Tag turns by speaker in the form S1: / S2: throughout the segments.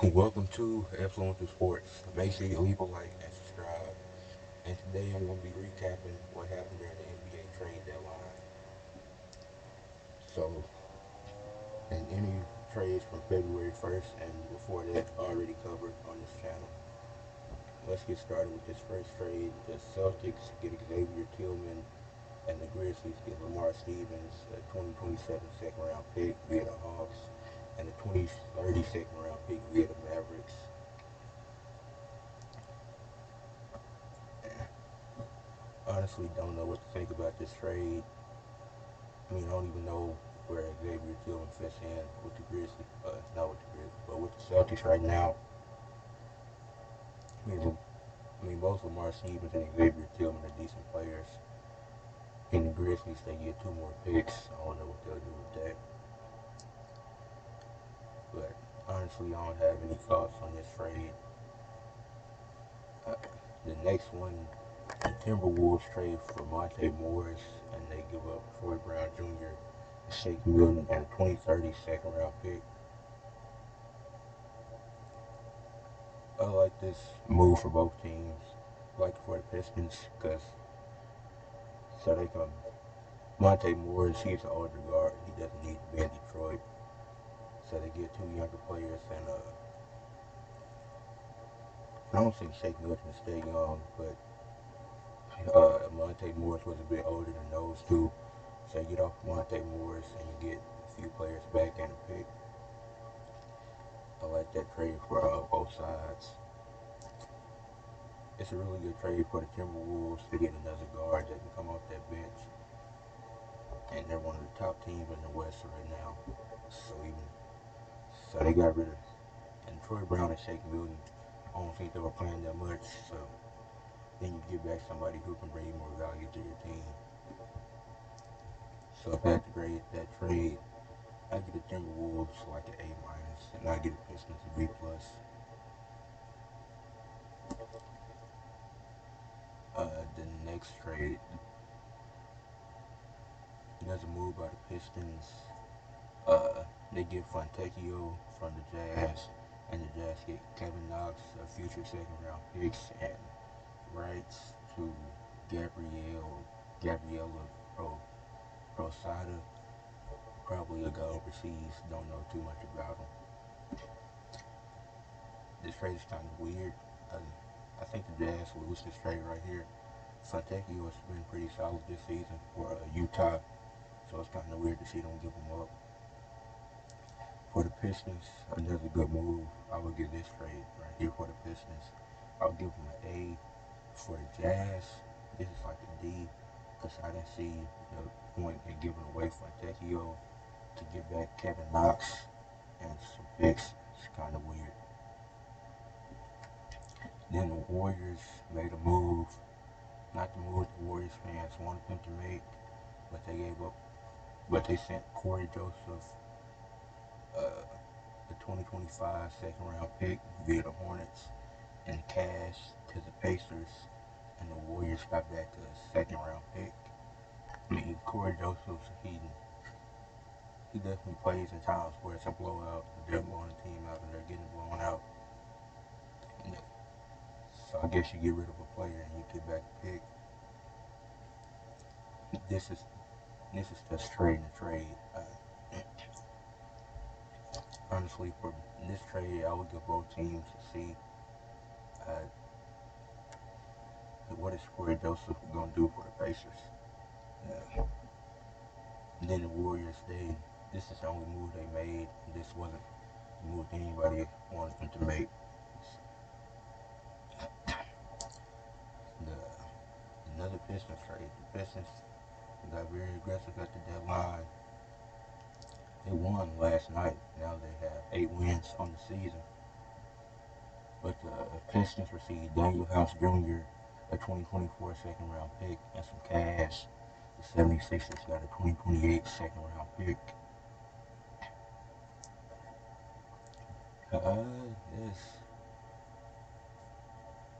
S1: Welcome to Influential Sports. Make sure you leave a like and subscribe. And today I'm going to be recapping what happened during the NBA trade deadline. So, and any trades from February 1st and before that already covered on this channel. Let's get started with this first trade. The Celtics get Xavier Tillman and the Grizzlies get Lamar Stevens, a 2027 second round pick via the Hawks, and a 2030 second round pick via the Mavericks. Honestly, don't know what to think about this trade. I don't even know where Xavier Tillman fits in with the Grizzlies. Not with the Grizzlies, but with the Celtics right now. I mean, both Lamar Stevens and Xavier Tillman are decent players. In the Grizzlies, they get two more picks. I don't know what they'll do with that. But honestly, I don't have any thoughts on this trade. Uh, the next one, the Timberwolves trade for Monte Morris, and they give up Troy Brown Jr., Shake Milton, and a 2030 second round pick. I like this move for both teams. I like it for the Pistons because so they can. Monte Morris, he's an older guard. He doesn't need to be in Detroit. So they get two younger players, and I don't think Shake Milton is still young, but Monte Morris was a bit older than those two. So you get off Monte Morris and you get a few players back and a pick. I like that trade for both sides. It's a really good trade for the Timberwolves to get another guard that can come off that bench. And they're one of the top teams in the West right now. So they got rid of and Troy Brown and Shake Milton. I don't think they were playing that much. So then you get back somebody who can bring more value to your team. So if I had to grade that trade, I give the Timberwolves like an A minus, and I give the Pistons a B plus. The next trade, there's a move by the Pistons. They get Fontecchio from the Jazz, and the Jazz get Kevin Knox, a future second round picks, and rights to Gabriella Prosada, probably a guy overseas. Don't know too much about him. This trade is kind of weird. Uh, I think the Jazz will lose this trade right here. Fontecchio has been pretty solid this season for Utah, so it's kind of weird to see them give him up. For the Pistons, another good move. I would give this trade right here for the Pistons. I'll give them an A. For the Jazz, this is like a D because I didn't see the point in giving away Fontecchio to get back Kevin Knox and some picks. It's kind of weird. Then the Warriors made a move, not the move the Warriors fans wanted them to make, but they gave up. But they sent Corey Joseph, uh, the 2025 second round pick via the Hornets and cash to the Pacers, and the Warriors got back a second round pick. Corey Joseph, he definitely plays in times where it's a blowout. They're blowing the team out and they're getting blown out. And so I guess you get rid of a player and you get back a pick. This is this is just trade and trade. Honestly, for this trade, I would give both teams to see uh, what is Corey Joseph going to do for the Pacers. Uh, and then the Warriors, this is the only move they made. This wasn't the move anybody wanted them to make. The Another Pistons trade. The Pistons got very aggressive at the deadline. They won last night. Now they have 8 wins on the season. But the Pistons received Daniel House Jr., a 2024 second round pick, and some cash. The 76ers got a 2028 second round pick. This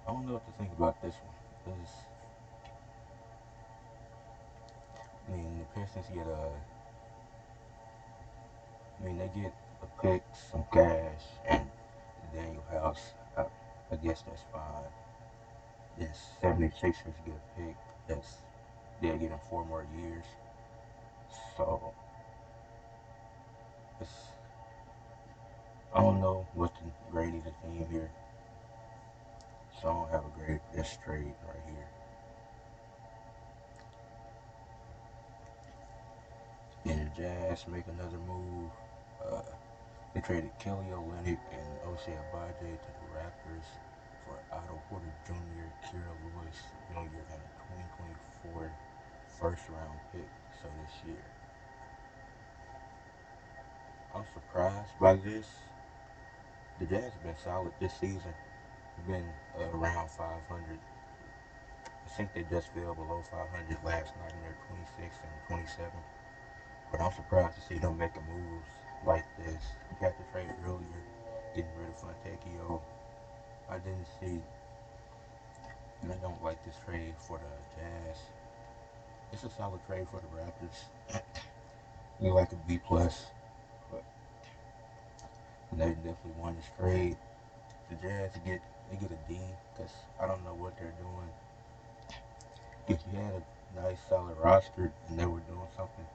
S1: I don't know what to think about this one. The Pistons get they get a pick, some cash, and Daniel House. I guess that's fine. Then 76ers get a pick. That's they're getting 4 more years. So it's I don't know what to grade the team here. So I don't have a grade for this trade right here. Then the Jazz make another move. Uh, they traded Kelly Olynyk and Osei Abaje to the Raptors for Otto Porter Jr., Kira Lewis Jr., and a 2024 first round pick. So this year, I'm surprised by this. The Jazz have been solid this season. They've been around 500. I think they just fell below 500 last night in their 26 and 27. But I'm surprised to see them making moves like this. You got the trade earlier, getting rid of Fontecchio. I didn't see, and I don't like this trade for the Jazz. It's a solid trade for the Raptors. We like a B plus, but they definitely won this trade. The Jazz get a D because I don't know what they're doing. If you had a nice solid roster and they were doing something,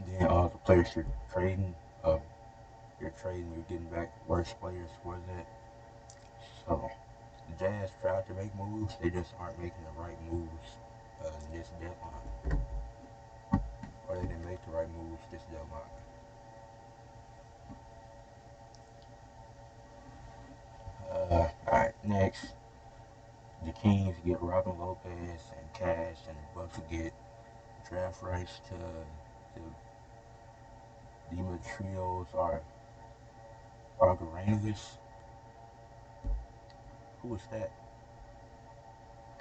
S1: then all the players uh, you're getting back worse players for that. So the Jazz tried to make moves, they just aren't making the right moves in this deadline, or they didn't make the right moves this deadline. Alright, next, the Kings get Robin Lopez and cash, and the Bucks get draft rights to Dimitrios or Argaranovich. Who is that?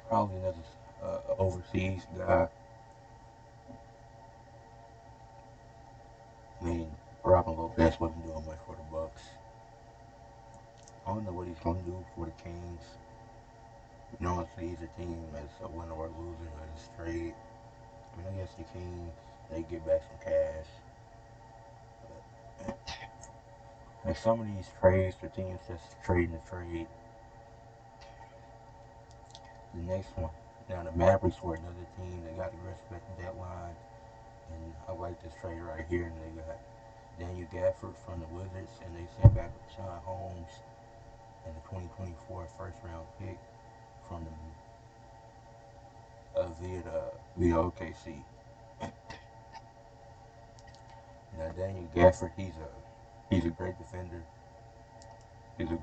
S1: Probably another overseas guy. I mean, Robin Lopez wasn't doing much for the Bucks. I don't know what he's going to do for the Kings. You know, see the team as a winner or loser of this trade. I mean, I guess the Kings, they get back some cash. But, like some of these trades, the teams just trading the trade. The next one, now the Mavericks were another team. They got aggressive at the deadline. And I like this trade right here. And they got Daniel Gafford from the Wizards. And they sent back Sean Holmes and the 2024 first round pick from the via OKC. Now Daniel Gafford, he's a great defender. He's a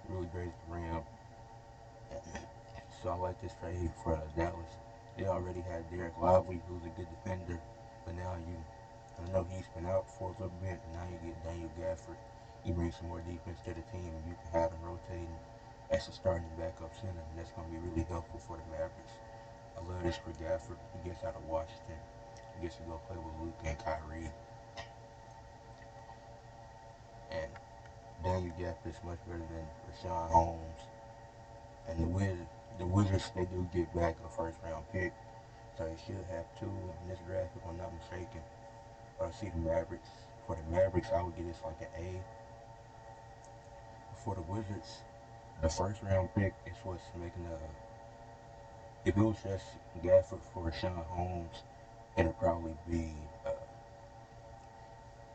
S1: really great at the rim. So I like this trade for Dallas. They already had Derek Lively, who's a good defender, but now I know he's been out for a little bit, and now you get Daniel Gafford. You bring some more defense to the team, and you can have them rotating as a starting backup center, and that's going to be really helpful for the Mavericks. I love this for Gafford. He gets out of Washington. He gets to go play with Luke and Kyrie. And Daniel Gafford is much better than Rashawn Holmes. And the Wizards, they do get back a first round pick. So they should have two in this draft, if I'm not mistaken. But I see the Mavericks. For the Mavericks, I would give this like an A. For the Wizards, the first round pick is what's making a. If it was just Gafford for Rashawn Holmes, it'd probably be uh,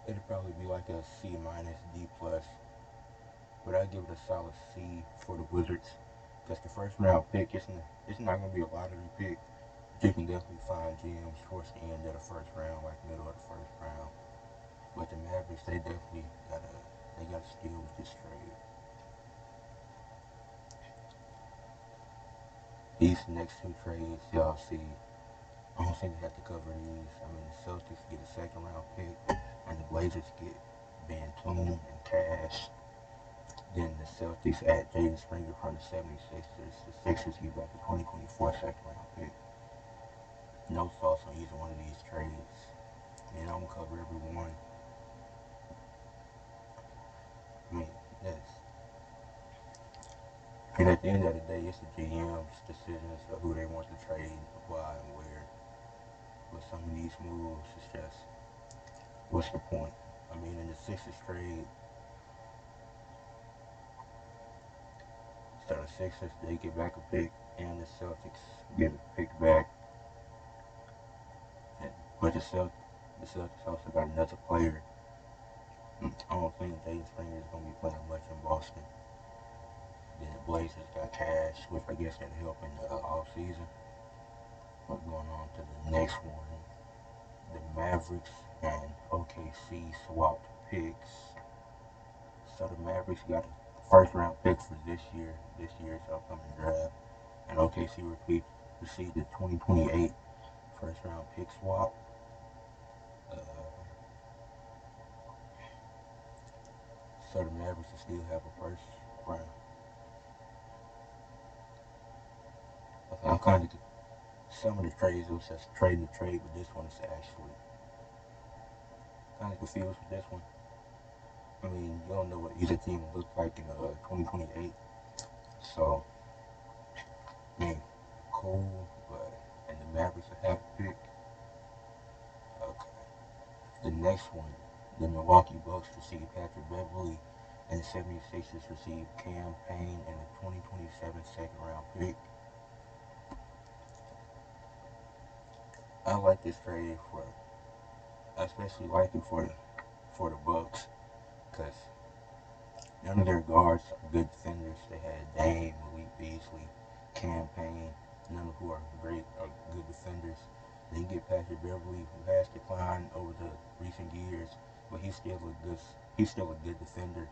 S1: it'd probably be like a C minus D plus. But I give it a solid C for the Wizards because the first round pick it's not going to be a lottery pick. But you can definitely find gems towards the end of the first round, like middle of the first round. But the Mavericks, they gotta steal with this trade. These next two trades, y'all see, I don't think they have to cover these. I mean, the Celtics get a second round pick, and the Blazers get Ben Toon and cash. Then the Celtics add Jaden Springer from the 76ers. The Sixers give back the 2024 second round pick. No thoughts on either one of these trades. And I'm gonna cover every one. I mean, that's and at the end of the day, it's the GM's decisions of who they want to trade, why, and where. With some of these moves, it's just, what's the point? I mean, in the Sixers trade, So the Sixers, they get back a pick, and the Celtics get a pick back. And, but the Celtics also got another player. I don't think Dayton Springer is going to be playing much in Boston. Then the Blazers got cash, which I guess can help in the off season. But going on to the next one, the Mavericks and OKC swapped picks. So the Mavericks got a first round pick for this year's upcoming draft, and OKC received the 2028 first round pick swap. Uh, so the Mavericks will still have a first round. Okay, I'm kind of some of the trades it was just trading the trade, but this one is actually kind of confused with this one. I mean, you don't know what either team will look like in 2028. So, I mean, cool, but and the Mavericks will have a pick. Okay. The next one, the Milwaukee Bucks received Patrick Beverley, and the 76ers received Cam Payne and the 2027 second round pick. I like this trade I especially like it for the Bucks, because none of their guards are good defenders. They had Dame, Malik Beasley, Cam Payne, none of who are great or good defenders. Then you get Patrick Beverley, who has declined over the recent years, but he's still a good defender.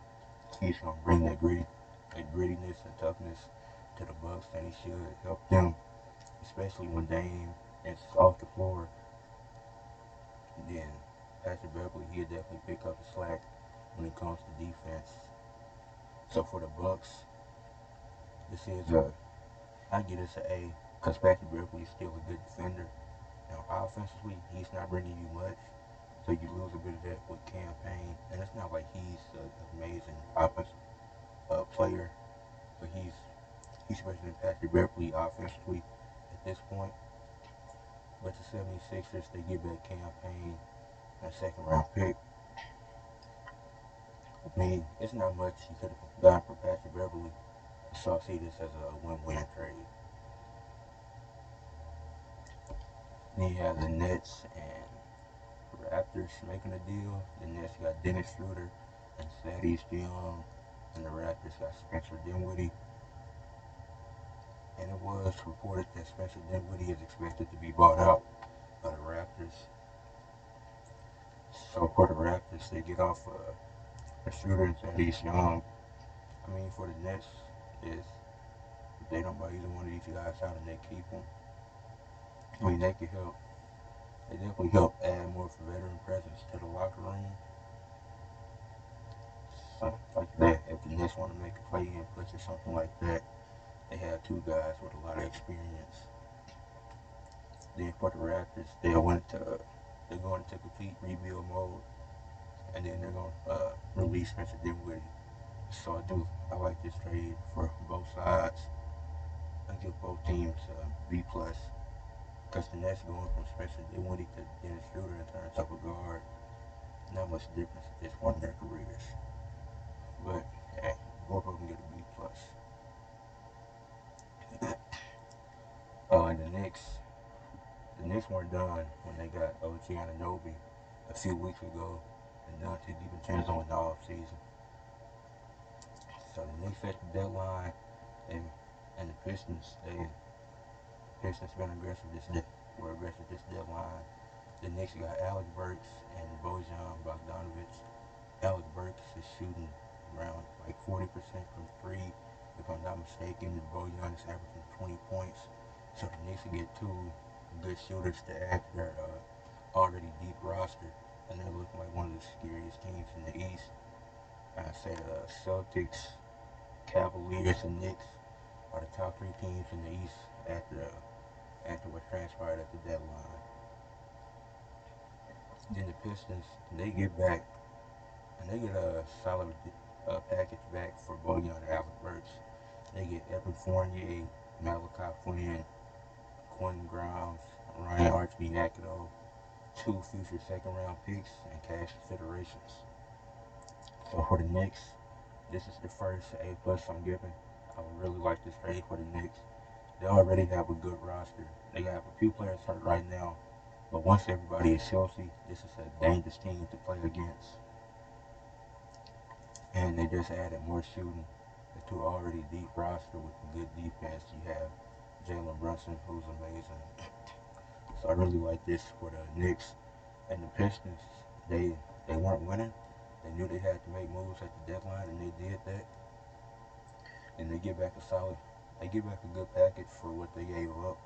S1: He's gonna bring that grittiness and toughness to the Bucks, and he should help them, especially when Dame is off the floor. Then Patrick Beverley, he'll definitely pick up the slack when it comes to defense. So for the Bucks, this is I give this an A, because Patrick Beverley is still a good defender. Now offensively, he's not bringing you much, so you lose a bit of that with Cam Payne, and it's not like he's an amazing offensive player, but he's better than Patrick Beverley offensively at this point. But the 76ers, they get back Cam Payne, a second round pick. I mean, it's not much you could have gotten for Patrick Beverley, so I see this as a win-win trade. Then you have the Nets and Raptors making a deal. The Nets got Dennis Schroeder and Thaddeus Young, and the Raptors got Spencer Dinwiddie. And it was reported that Spencer Dinwiddie is expected to be bought out by the Raptors. So for the Raptors, they get off a Schroeder and Thaddeus Young. I mean, for the Nets, is if they don't buy either one of these guys out and they keep them, I mean, they could help. They definitely help add more veteran presence to the locker room. Something like that. If the Nets want to make a play-in push or something like that, they have two guys with a lot of experience. Then for the Raptors, they're going into complete rebuild mode, and then they're going to release Spencer Dinwiddie. So I like this trade for both sides. I give both teams B plus, because the Nets going from Spencer Dinwiddie to Dennis Schroeder in terms of a guard. Not much difference at this point in their careers, but hey, both of them get a B plus. And the Knicks weren't done when they got OG Anunoby a few weeks ago, and Dante DiVincenzo in the off season. So the Knicks at the deadline, and the Pistons been were aggressive this deadline. The Knicks got Alec Burks and Bojan Bogdanovic. Alec Burks is shooting around like 40% from three, if I'm not mistaken. Bojan is averaging 20 points. So the Knicks will get two good shooters to add to their already deep roster, and they're looking like one of the scariest teams in the East. I say the Celtics, Cavaliers, and Knicks are the top three teams in the East after what transpired at the deadline. Then the Pistons, they get back, and they get a solid package back for Bojan and Alec Burks. They get Evan Fournier, Malachi Flynn, Quentin Grimes, Ryan Archie-Nakido, two future second round picks, and cash considerations. So for the Knicks, this is the first A plus I'm giving. I would really like this trade for the Knicks. They already have a good roster. They have a few players hurt right now, but once everybody is healthy, this is a dangerous team to play against. And they just added more shooting to already deep roster with good defense. You have Jalen Brunson, who's amazing. So I really like this for the Knicks and the Pistons. They weren't winning. They knew they had to make moves at the deadline, and they did that. And they get back a solid. They get back a good package for what they gave up.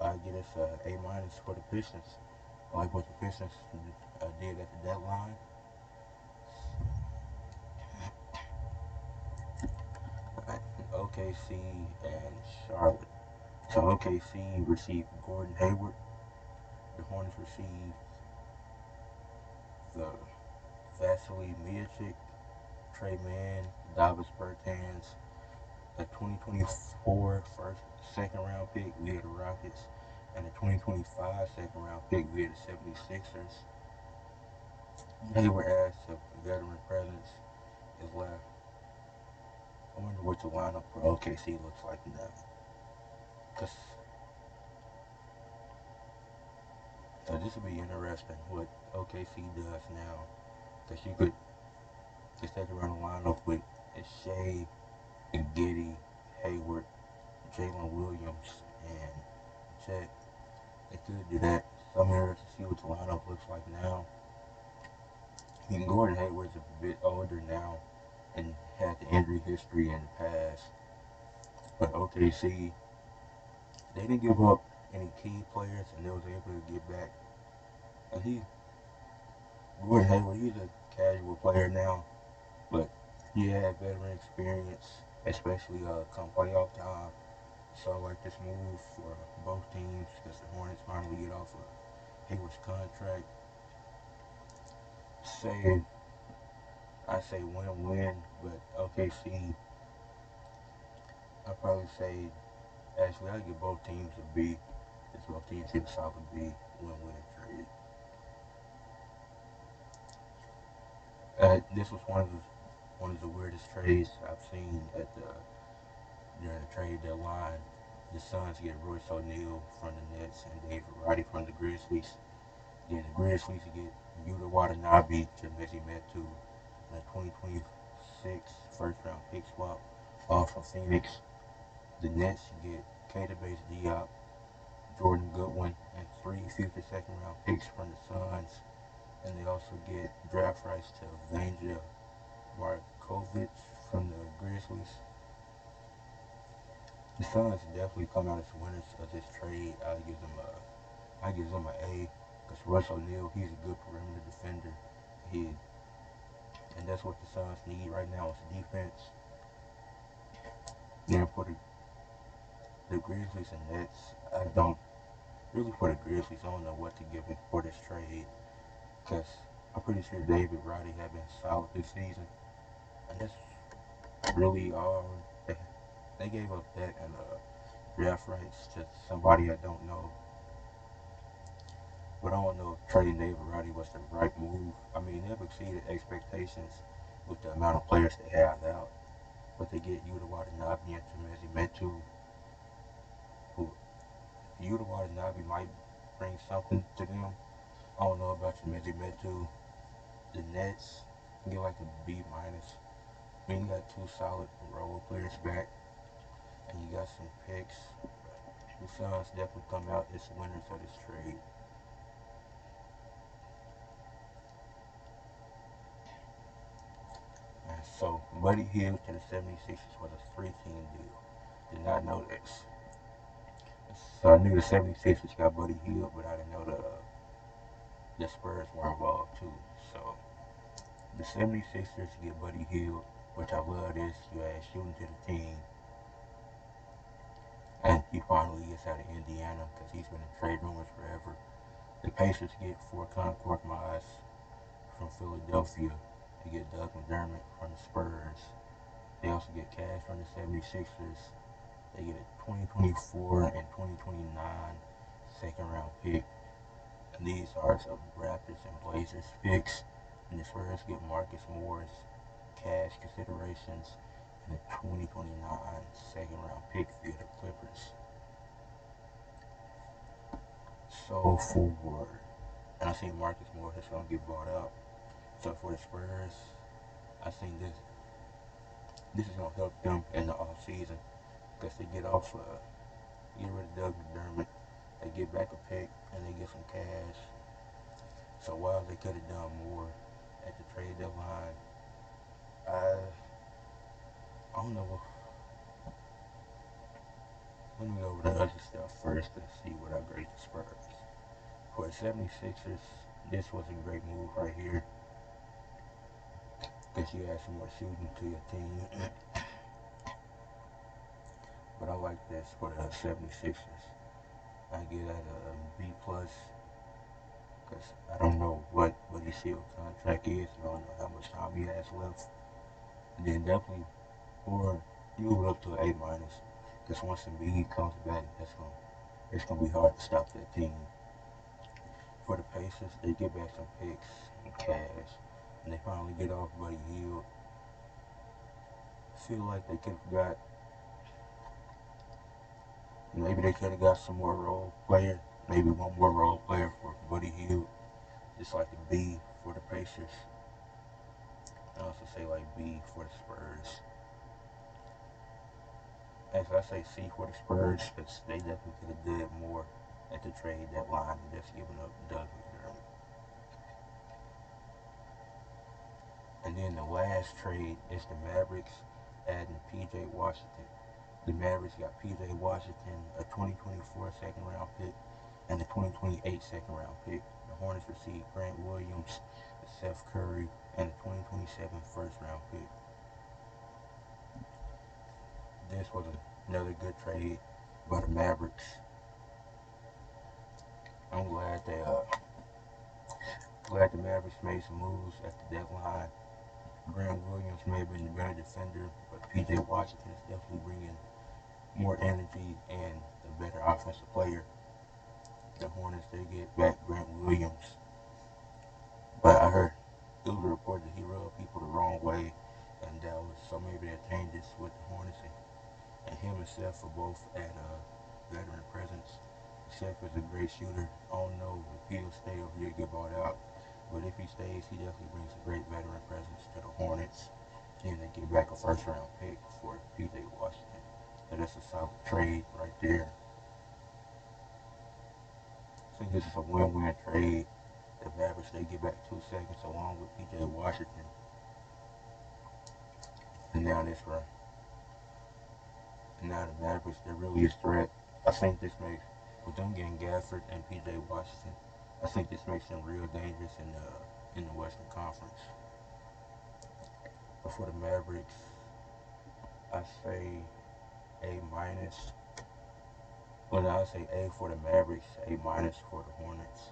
S1: I get us A minus for the Pistons. I like what the Pistons did at the deadline. OKC and Charlotte. So OKC received Gordon Hayward. The Hornets received the Vasily Miocic, Trey Mann, Davis Bertans, a 2024 second round pick via the Rockets, and a 2025 second round pick via the 76ers. Hayward adds a veteran presence is left. I wonder what the lineup for OKC looks like now. Cause so this will be interesting what OKC does now. Cause you could just take around the lineup with Shea, Giddey, Hayward, Jalen Williams, and Chet. They could do that. So I'm interested to see what the lineup looks like now. I mean, Gordon Hayward's a bit older now and had the injury history in the past. But OKC, they didn't give up any key players, and they was able to get back. And Gordon Hayward, he's a casual player now, but he had veteran experience, especially come playoff time. So I like this move for both teams because the Hornets finally get off of Hayward's contract. Say I say win-win, but OKC, I'd probably say actually I give both teams a B. It's both teams get a solid B, win-win trade. This was one of the weirdest trades I've seen during the trade deadline. The Suns get Royce O'Neal from the Nets and David Roddy from the Grizzlies. Then the Grizzlies get Yuta Watanabe, Chimezie Metu, and a 2026 first round pick swap off from Phoenix. The Nets get Keita Bates-Diop, Jordan Goodwin, and 3 future second round picks from the Suns. And they also get draft rights to Vanja Markovic from the Grizzlies. The Suns definitely come out as winners of this trade. I give them an A because Russ O'Neal, he's a good perimeter defender. And that's what the Suns need right now is defense. Then for the Grizzlies and Nets, I don't really for the Grizzlies. I don't know what to give them for this trade because I'm pretty sure David Roddy have been solid this season, and that's really all. They gave up that and draft rights to somebody I don't know. But I don't know if trading David Roddy was the right move. I mean, they've exceeded expectations with the amount of players they have out. But they get Yuta Watanabe and Chimezie Metu, who Yuta Watanabe might bring something to them. I don't know about Chimezie Metu. The Nets get like a B minus. I mean, you got 2 solid role players back, and you got some picks. The Suns definitely come out as winners of this trade. And so, Buddy Hield to the 76ers was a 3-team deal. Did not know this. So I knew the 76ers got Buddy Hield, but I didn't know the Spurs were involved too. So the 76ers get Buddy Hield, which I love this. You add shooting to the team. And he finally gets out of Indiana because he's been in trade rumors forever. The Pacers get Furkan Korkmaz from Philadelphia. They get Doug McDermott from the Spurs. They also get cash from the 76ers. They get a 2024 and 2029 second round pick. And these are some Raptors and Blazers picks. And the Spurs get Marcus Morris, cash considerations, and a 2029 second round pick via the Clippers. So for, and I think Marcus Morris is going to get bought out. So for the Spurs, I think this is going to help them in the off season because they get rid of Doug McDermott, they get back a pick, and they get some cash. So while they could have done more at the trade deadline, I don't know. Let me go over the other stuff first to see what I grade the Spurs. For the 76ers, this was a great move right here because you add some more shooting to your team. But I like this for the 76ers. I give that a B plus because I don't know what his Hield contract is. I don't know how much time he has left. And then definitely, or move it up to an A minus because once Embiid comes back, it's gonna be hard to stop that team. For the Pacers, they get back some picks and cash, and they finally get off Buddy Hield. Feel like they could have got, maybe they could have got some more role player, maybe one more role player for Buddy Hield, just like a B for the Pacers. I also say like B for the Spurs. As I say C for the Spurs, because they definitely could have did more at the trade deadline than just giving up Doug McDermott. And then the last trade is the Mavericks adding P.J. Washington. The Mavericks got P.J. Washington, a 2024 second round pick, and a 2028 second round pick. The Hornets received Grant Williams, Seth Curry, and a 2027 first round pick. This was another good trade by the Mavericks. I'm glad the Mavericks made some moves at the deadline. Grant Williams may have been the better defender, but P.J. Washington is definitely bringing more energy and a better offensive player. The Hornets, they get back Grant Williams, but I heard it was a report that he rubbed people the wrong way in Dallas, so maybe they'll change this with the Hornets, and him and Seth are both at veteran presence. Seth is a great shooter. I don't know if he'll stay over here and get bought out, but if he stays, he definitely brings a great veteran presence to the Hornets, and they get back a first round pick for P.J. Washington. So that's a solid trade right there. I think this is a win-win trade. The Mavericks, they get back 2 seconds along with P.J. Washington. And now this run. And now the Mavericks, they're really a threat. I think this makes, with them getting Gafford and P.J. Washington, I think this makes them real dangerous in the Western Conference. But for the Mavericks, I say A minus. Well, I say A for the Mavericks, A minus for the Hornets.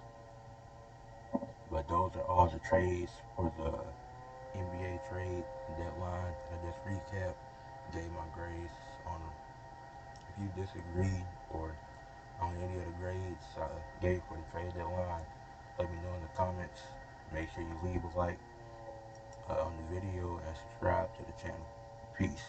S1: But those are all the trades for the NBA trade deadline. I just recap, gave my grades on them. If you disagree or on any of the grades I gave for the trade deadline, let me know in the comments. Make sure you leave a like on the video and subscribe to the channel. Peace.